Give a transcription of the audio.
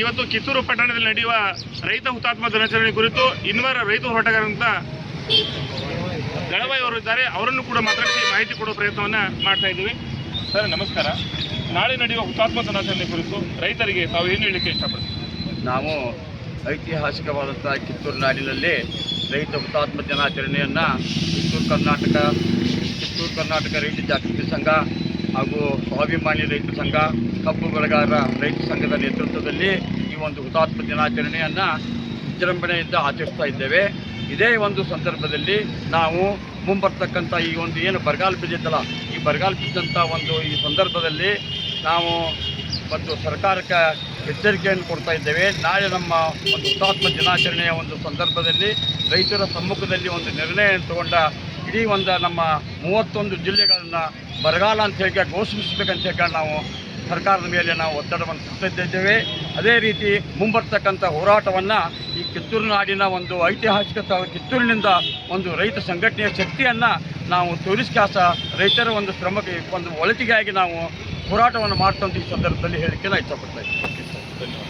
ಇವತ್ತು ಕಿತ್ತೂರು ಪಟ್ಟಣದಲ್ಲಿ ನಡೆಯುವ ರೈತ ಹುತಾತ್ಮ ದಿನಾಚರಣೆ ಕುರಿತು ಇನ್ನೂರ ರೈತ ಹೋರಾಟಗಾರರಂತ ದಳವಾಯಿ ಅವರು ಇದ್ದಾರೆ. ಅವರನ್ನು ಕೂಡ ಮಾತಾಡಿಸಿ ಮಾಹಿತಿ ಕೊಡುವ ಪ್ರಯತ್ನವನ್ನು ಮಾಡ್ತಾ ಇದ್ದೀವಿ. ಸರ್ ನಮಸ್ಕಾರ. ನಾಳೆ ನಡೆಯುವ ಹುತಾತ್ಮ ದಿನಾಚರಣೆ ಕುರಿತು ರೈತರಿಗೆ ತಾವು ಏನು ಹೇಳಲಿಕ್ಕೆ ಇಷ್ಟಪಡ್ತೀವಿ? ನಾವು ಐತಿಹಾಸಿಕವಾದಂಥ ಕಿತ್ತೂರು ನಾಡಿನಲ್ಲಿ ರೈತ ಹುತಾತ್ಮ ದಿನಾಚರಣೆಯನ್ನು ಕಿತ್ತೂರು ಕರ್ನಾಟಕ ರೈತ ಜಾಗೃತಿ ಸಂಘ ಹಾಗೂ ಸ್ವಾಭಿಮಾನಿ ರೈತ ಸಂಘ, ಕಬ್ಬು ಬೆಳೆಗಾರರ ರೈತ ಸಂಘದ ನೇತೃತ್ವದಲ್ಲಿ ಈ ಒಂದು ಹುತಾತ್ಮ ದಿನಾಚರಣೆಯನ್ನು ವಿಜೃಂಭಣೆಯಿಂದ ಆಚರಿಸ್ತಾ ಇದ್ದೇವೆ. ಇದೇ ಒಂದು ಸಂದರ್ಭದಲ್ಲಿ ನಾವು ಮುಂಬರ್ತಕ್ಕಂಥ ಈ ಒಂದು ಏನು ಬರಗಾಲ ಬಿದ್ದಿದ್ದಲ್ಲ, ಈ ಬರಗಾಲ ಬಿದ್ದಂಥ ಈ ಸಂದರ್ಭದಲ್ಲಿ ನಾವು ಒಂದು ಸರ್ಕಾರಕ್ಕೆ ಎಚ್ಚರಿಕೆಯನ್ನು ಕೊಡ್ತಾ ಇದ್ದೇವೆ. ನಾಳೆ ನಮ್ಮ ಒಂದು ಹುತಾತ್ಮ ದಿನಾಚರಣೆಯ ಒಂದು ಸಂದರ್ಭದಲ್ಲಿ ರೈತರ ಸಮ್ಮುಖದಲ್ಲಿ ಒಂದು ನಿರ್ಣಯ ತಗೊಂಡ ಇಡೀ ನಮ್ಮ 31 ಜಿಲ್ಲೆಗಳನ್ನು ಬರಗಾಲ ಅಂತ ಹೇಳಿ ಘೋಷಿಸಬೇಕಂತ ಹೇಳಿ ನಾವು ಸರ್ಕಾರದ ಮೇಲೆ ನಾವು ಒತ್ತಡವನ್ನು ತರ್ತಿದ್ದೇವೆ. ಅದೇ ರೀತಿ ಮುಂಬರ್ತಕ್ಕಂಥ ಹೋರಾಟವನ್ನು ಈ ಕಿತ್ತೂರು ನಾಡಿನ ಒಂದು ಐತಿಹಾಸಿಕ ಕಿತ್ತೂರಿನಿಂದ ಒಂದು ರೈತ ಸಂಘಟನೆಯ ಶಕ್ತಿಯನ್ನು ನಾವು ತೋರಿಸ್ಕಾಸ ರೈತರ ಒಂದು ಶ್ರಮಕ್ಕೆ ಒಂದು ಒಳಿತಿಗಾಗಿ ನಾವು ಹೋರಾಟವನ್ನು ಮಾಡ್ತಂತ ಈ ಸಂದರ್ಭದಲ್ಲಿ ಹೇಳಿಕೆ ನಾನು ಇಷ್ಟಪಡ್ತಾ ಇದ್ದೀನಿ.